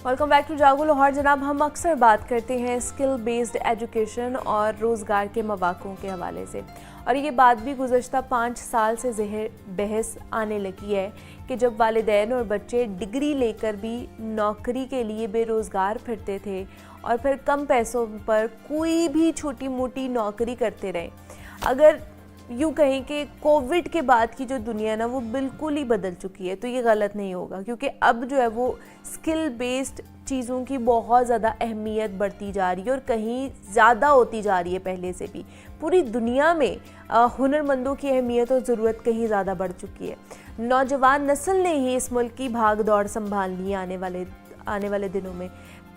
Welcome back to जागो लाहौर। जनाब, हम अक्सर बात करते हैं स्किल बेस्ड एजुकेशन और रोज़गार के मौक़ों के हवाले से, और ये बात भी गुज़श्ता 5 साल से बहस आने लगी है कि जब वालिदैन और बच्चे डिग्री लेकर भी नौकरी के लिए बेरोज़गार फिरते थे और फिर कम पैसों पर कोई भी छोटी मोटी नौकरी करते रहे। अगर यूँ कहें कि कोविड के बाद की जो दुनिया ना वो बिल्कुल ही बदल चुकी है, तो ये गलत नहीं होगा, क्योंकि अब जो है वो स्किल बेस्ड चीज़ों की बहुत ज़्यादा अहमियत बढ़ती जा रही है और कहीं ज़्यादा होती जा रही है पहले से भी। पूरी दुनिया में हुनरमंदों की अहमियत और ज़रूरत कहीं ज़्यादा बढ़ चुकी है। नौजवान नस्ल ने ही इस मुल्क की भाग दौड़ संभालनी है आने वाले दिनों में।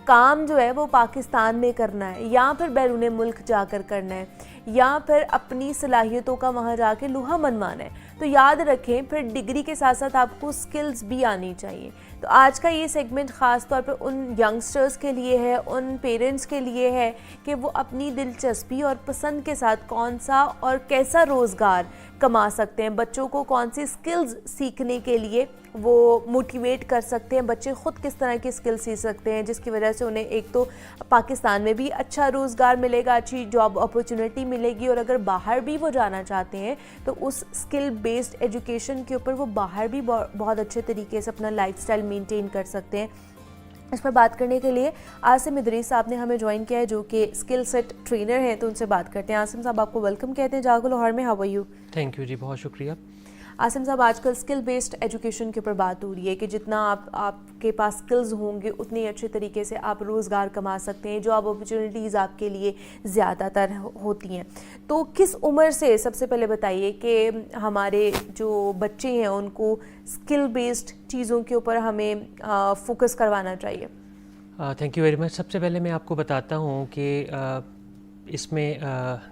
काम जो है वो पाकिस्तान में करना है या फिर बैरून मुल्क जाकर करना है या फिर अपनी सलाहियतों का वहाँ जाके लोहा मनवाना है। तो याद रखें, फिर डिग्री के साथ साथ आपको स्किल्स भी आनी चाहिए। तो आज का ये सेगमेंट ख़ास तौर पर उन यंगस्टर्स के लिए है, उन पेरेंट्स के लिए है कि वो अपनी दिलचस्पी और पसंद के साथ कौन सा और कैसा रोज़गार कमा सकते हैं, बच्चों को कौन सी स्किल्स सीखने के लिए वो मोटिवेट कर सकते हैं, बच्चे ख़ुद किस तरह की स्किल सीख सकते हैं जिसकी वजह से उन्हें एक तो पाकिस्तान में भी अच्छा रोज़गार मिलेगा, अच्छी जॉब अपॉर्चुनिटी मिलेगी, और अगर बाहर भी वो जाना चाहते हैं तो उस स्किल बेस्ड एजुकेशन के ऊपर वो बाहर भी बहुत अच्छे तरीके से अपना लाइफस्टाइल मेंटेन कर सकते हैं। इस पर बात करने के लिए आसिम इदरीस साहब ने हमें ज्वाइन किया है, जो कि स्किल सेट ट्रेनर हैं, तो उनसे बात करते हैं। आसिम साहब, आपको वेलकम कहते हैं जागो लाहौर में। How are you? Thank you ji, बहुत शुक्रिया। आसिम साहब, आजकल स्किल बेस्ड एजुकेशन के ऊपर बात हो रही है कि जितना आपके पास स्किल्स होंगे उतनी अच्छे तरीके से आप रोज़गार कमा सकते हैं, जॉब अपॉर्चुनिटीज़ आपके लिए ज़्यादातर होती हैं। तो किस उम्र से, सबसे पहले बताइए कि हमारे जो बच्चे हैं उनको स्किल बेस्ड चीज़ों के ऊपर हमें फोकस करवाना चाहिए? Thank you very much. सबसे पहले मैं आपको बताता हूँ कि इसमें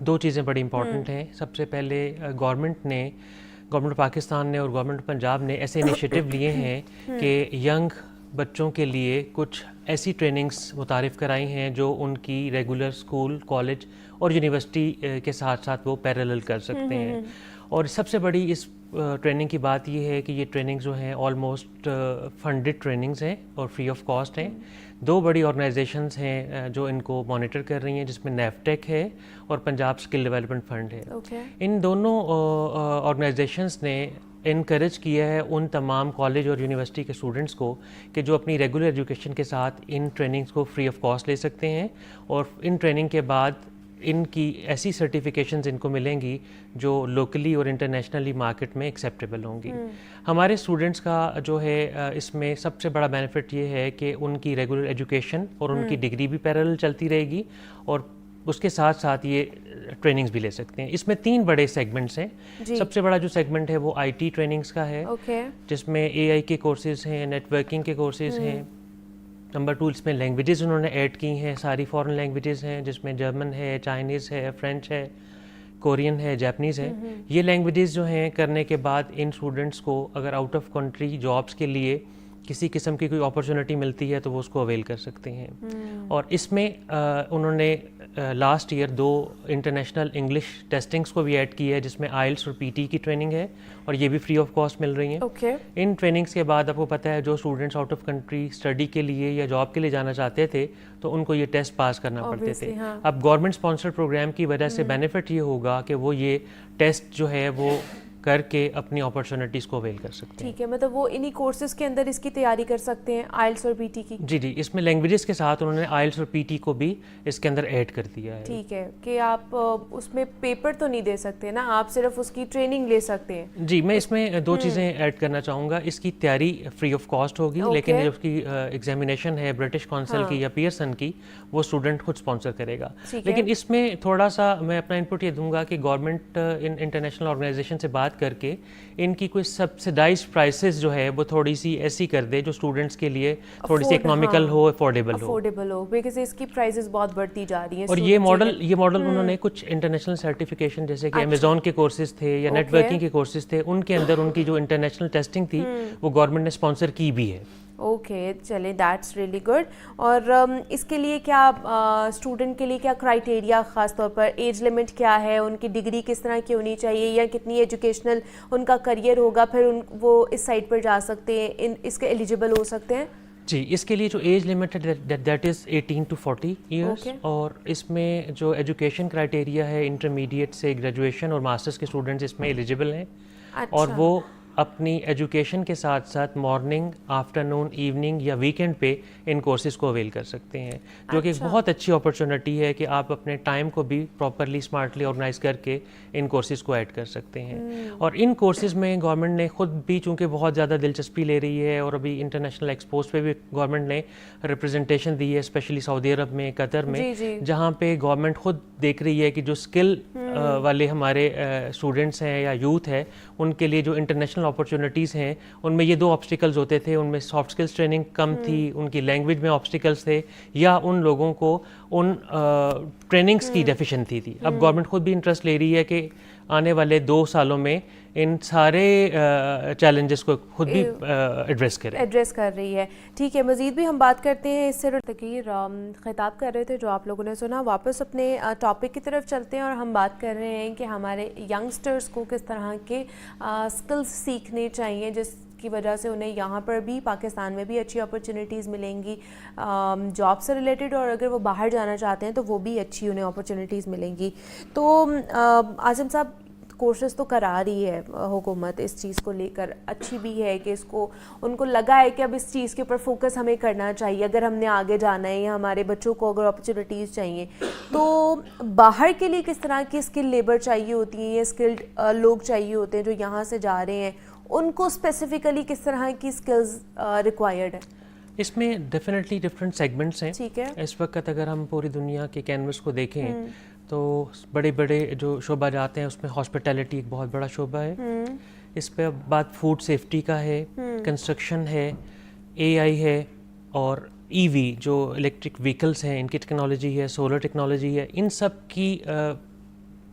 दो चीज़ें बड़ी इंपॉर्टेंट हैं। सबसे पहले गवर्नमेंट पाकिस्तान ने और गवर्नमेंट पंजाब ने ऐसे इनिशिएटिव लिए हैं कि यंग बच्चों के लिए कुछ ऐसी ट्रेनिंग्स मुतारिफ़ कराई हैं जो उनकी रेगुलर स्कूल, कॉलेज और यूनिवर्सिटी के साथ साथ वो पैरेलल कर सकते हैं। और सबसे बड़ी इस ट्रेनिंग की बात ये है कि ये ट्रेनिंग जो हैं ऑलमोस्ट फंडेड ट्रेनिंग्स हैं और फ्री ऑफ कॉस्ट हैं। दो बड़ी ऑर्गेनाइजेशंस हैं जो इनको मॉनिटर कर रही हैं, जिसमें नेफ्टेक है और पंजाब स्किल डेवलपमेंट फंड है। इन दोनों ऑर्गेनाइजेशंस ने इनकरेज किया है उन तमाम कॉलेज और यूनिवर्सिटी के स्टूडेंट्स को कि जो अपनी रेगुलर एजुकेशन के साथ इन ट्रेनिंग्स को फ्री ऑफ कॉस्ट ले सकते हैं, और इन ट्रेनिंग के बाद इनकी ऐसी सर्टिफिकेशंस इनको मिलेंगी जो लोकली और इंटरनेशनली मार्केट में एक्सेप्टेबल होंगी। हमारे स्टूडेंट्स का जो है इसमें सबसे बड़ा बेनिफिट ये है कि उनकी रेगुलर एजुकेशन और उनकी डिग्री भी पैरेलल चलती रहेगी और उसके साथ साथ ये ट्रेनिंग्स भी ले सकते हैं। इसमें 3 बड़े सेगमेंट्स हैं। सबसे बड़ा जो सेगमेंट है वो आईटी ट्रेनिंग्स का है, जिसमें एआई के कोर्सेज हैं, नेटवर्किंग के कोर्सेज हैं। नंबर 2, इसमें लैंग्वेजेस उन्होंने ऐड की हैं, सारी फॉरेन लैंग्वेजेस हैं, जिसमें जर्मन है, चाइनीज़ है, फ्रेंच है, कोरियन है, जापानीज़ है। ये लैंग्वेजेस जो हैं करने के बाद इन स्टूडेंट्स को अगर आउट ऑफ कंट्री जॉब्स के लिए किसी किस्म की कोई अपॉर्चुनिटी मिलती है तो वो उसको अवेल कर सकते हैं। और इसमें उन्होंने last year 2 international English testings को भी ऐड की है, जिसमें आइल्स और पीटी की ट्रेनिंग है, और ये भी फ्री ऑफ कॉस्ट मिल रही हैं। इन ट्रेनिंग्स के बाद आपको पता है जो students out of country study के लिए या जॉब के लिए जाना चाहते थे तो उनको ये टेस्ट पास करना पड़ते थे। अब गवर्नमेंट स्पॉन्सर्ड प्रोग्राम की वजह से बेनिफिट ये होगा कि वो ये टेस्ट जो है वो करके अपनी अपॉर्चुनिटीज़ को अवेल कर सकते हैं। ठीक है, मतलब वो इन्हीं कोर्सेज के अंदर इसकी तैयारी कर सकते हैं, आइल्स और पीटी की? जी, इसमें लैंग्वेजेस के साथ उन्होंने आइल्स और पीटी को भी इसके अंदर ऐड कर दिया है। ठीक है, कि आप उसमें पेपर तो नहीं दे सकते ना, आप सिर्फ उसकी ट्रेनिंग ले सकते हैं। जी, मैं इसमें 2 चीज़ें ऐड करना चाहूँगा। इसकी तैयारी फ्री ऑफ कॉस्ट होगी, लेकिन जो उसकी एग्जामिनेशन है ब्रिटिश काउंसिल की या पियर्सन की, वो स्टूडेंट खुद स्पॉन्सर करेगा। लेकिन इसमें थोड़ा सा मैं अपना इनपुट ये दूंगा कि गवर्नमेंट इन इंटरनेशनल ऑर्गेनाइजेशन से बात करके इनकी कोई सब्सिडाइज प्राइसेस जो है वो थोड़ी सी ऐसी कर दे जो स्टूडेंट्स के लिए थोड़ी सी इकोनॉमिकल हो, अफोर्डेबल हो, बिकॉज़ इसकी प्राइसेस बहुत बढ़ती जा रही हैं। और ये मॉडल उन्होंने कुछ इंटरनेशनल सर्टिफिकेशन जैसे कि अमेज़न के कोर्सेज थे या नेटवर्किंग के कोर्सेज थे, उनके अंदर उनकी जो इंटरनेशनल टेस्टिंग थी वो गवर्नमेंट ने स्पॉन्सर की भी है। ओके, चले, दैट्स रियली गुड। और इसके लिए क्या स्टूडेंट के लिए क्या क्राइटेरिया, ख़ास तौर पर एज लिमिट क्या है, उनकी डिग्री किस तरह की होनी चाहिए या कितनी एजुकेशनल उनका करियर होगा, फिर वो इस साइट पर जा सकते हैं, इसके एलिजिबल हो सकते हैं? جی اس کے لیے جو ایج لمٹ ہے that is 18 to 40 years Okay. اور اس میں جو ایجوکیشن کرائٹیریا ہے انٹرمیڈیٹ سے گریجویشن اور ماسٹرس کے اسٹوڈنٹس اس میں ایلیجبل ہیں اور وہ اپنی ایجوکیشن کے ساتھ ساتھ مارننگ آفٹرنون ایوننگ یا ویکینڈ پہ ان کورسز کو اویل کر سکتے ہیں جو کہ ایک بہت اچھی اپرچونٹی ہے کہ آپ اپنے ٹائم کو بھی پراپرلی اسمارٹلی آرگنائز کر کے ان کورسز کو ایڈ کر سکتے ہیں اور ان کورسز میں گورنمنٹ نے خود بھی چونکہ بہت زیادہ دلچسپی لے رہی ہے اور ابھی انٹرنیشنل ایکسپوز پہ بھی گورنمنٹ نے ریپرزنٹیشن دی ہے اسپیشلی سعودی عرب میں قطر میں جہاں پہ گورنمنٹ خود دیکھ رہی ہے کہ جو اسکل والے ہمارے اسٹوڈنٹس ہیں یا یوتھ ہے ان کے لیے جو انٹرنیشنل اپرچونیٹیز ہیں ان میں یہ دو آبسٹیکلز ہوتے تھے ان میں سافٹ اسکلس ٹریننگ کم تھی ان کی لینگویج میں آبسٹیکلس تھے یا ان لوگوں کو ان ٹریننگس کی ڈیفیشنسی تھی. اب گورنمنٹ خود بھی انٹرسٹ لے رہی ہے کہ آنے والے 2 سالوں میں ان سارے چیلنجز کو خود بھی ایڈریس کر رہی ہے. ٹھیک ہے, مزید بھی ہم بات کرتے ہیں. اس سے تقریر خطاب کر رہے تھے جو آپ لوگوں نے سنا. واپس اپنے ٹاپک کی طرف چلتے ہیں اور ہم بات کر رہے ہیں کہ ہمارے ینگسٹرز کو کس طرح کے اسکلز سیکھنے چاہیے جس کی وجہ سے انہیں یہاں پر بھی پاکستان میں بھی اچھی اپرچونیٹیز ملیں گی جاب سے ریلیٹڈ, اور اگر وہ باہر جانا چاہتے ہیں تو وہ بھی اچھی انہیں اپرچونیٹیز ملیں گی. تو عاصم صاحب, کوشش تو کرا رہی ہے حکومت اس چیز کو لے کر, اچھی بھی ہے کہ اس کو ان کو لگا ہے کہ اب اس چیز کے اوپر فوکس ہمیں کرنا چاہیے اگر ہم نے آگے جانا ہے یا ہمارے بچوں کو اگر اپرچونیٹیز چاہیے. تو باہر کے لیے کس طرح کی اسکل لیبر چاہیے ہوتی ہیں یا اسکلڈ لوگ چاہیے ہوتے ہیں جو یہاں سے جا رہے ہیں, ان کو اسپیسیفکلی کس طرح کی اسکلز ریکوائرڈ ہے؟ اس میں ڈیفینیٹلی ڈفرینٹ سیگمنٹس ہیں. ٹھیک ہے, اس وقت اگر ہم پوری دنیا کے کینوس کو دیکھیں تو بڑے بڑے جو شعبہ جاتے ہیں اس میں ہاسپٹیلٹی ایک بہت بڑا شعبہ ہے. اس پہ بات فوڈ سیفٹی کا ہے, کنسٹرکشن ہے, AI ہے اور EV جو الیکٹرک وہیکلس ہیں ان کی ٹیکنالوجی ہے, سولر ٹیکنالوجی ہے, ان سب کی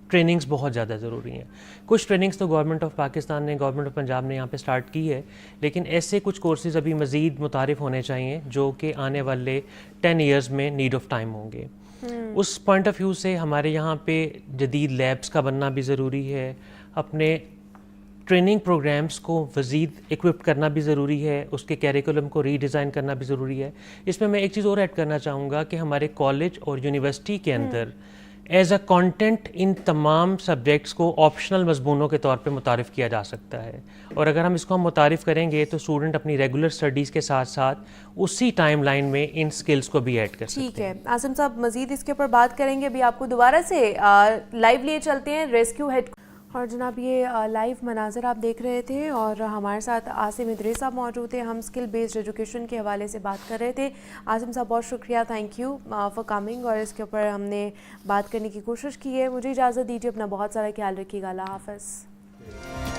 ٹریننگز بہت زیادہ ضروری ہیں. کچھ ٹریننگز تو گورنمنٹ آف پاکستان نے, گورنمنٹ آف پنجاب نے یہاں پہ سٹارٹ کی ہے, لیکن ایسے کچھ کورسز ابھی مزید متعارف ہونے چاہیے جو کہ آنے والے 10 ایئرز میں نیڈ آف ٹائم ہوں گے. اس پوائنٹ آف ویو سے ہمارے یہاں پہ جدید لیبس کا بننا بھی ضروری ہے, اپنے ٹریننگ پروگرامز کو مزید اکوپ کرنا بھی ضروری ہے, اس کے کیریکولم کو ری ڈیزائن کرنا بھی ضروری ہے. اس میں ایک چیز اور ایڈ کرنا چاہوں گا کہ ہمارے کالج اور یونیورسٹی کے اندر ایز اے کانٹینٹ ان تمام سبجیکٹس کو آپشنل مضمونوں کے طور پہ متعارف کیا جا سکتا ہے, اور اگر ہم اس کو متعارف کریں گے تو اسٹوڈنٹ اپنی ریگولر اسٹڈیز کے ساتھ ساتھ اسی ٹائم لائن میں ان اسکلس کو بھی ایڈ کر سکتے ہیں. ٹھیک ہے عاصم صاحب, مزید اس کے اوپر بات کریں گے. ابھی آپ کو دوبارہ سے لائیو لیے چلتے ہیں ریسکیو ہیڈ. اور جناب یہ لائیو مناظر آپ دیکھ رہے تھے اور ہمارے ساتھ عاصم ادریس صاحب موجود تھے. ہم اسکل بیسڈ ایجوکیشن کے حوالے سے بات کر رہے تھے. عاصم صاحب بہت شکریہ, تھینک یو فار کمنگ, اور اس کے اوپر ہم نے بات کرنے کی کوشش کی ہے. مجھے اجازت دیجیے, اپنا بہت سارا خیال رکھیے گا. اللہ حافظ.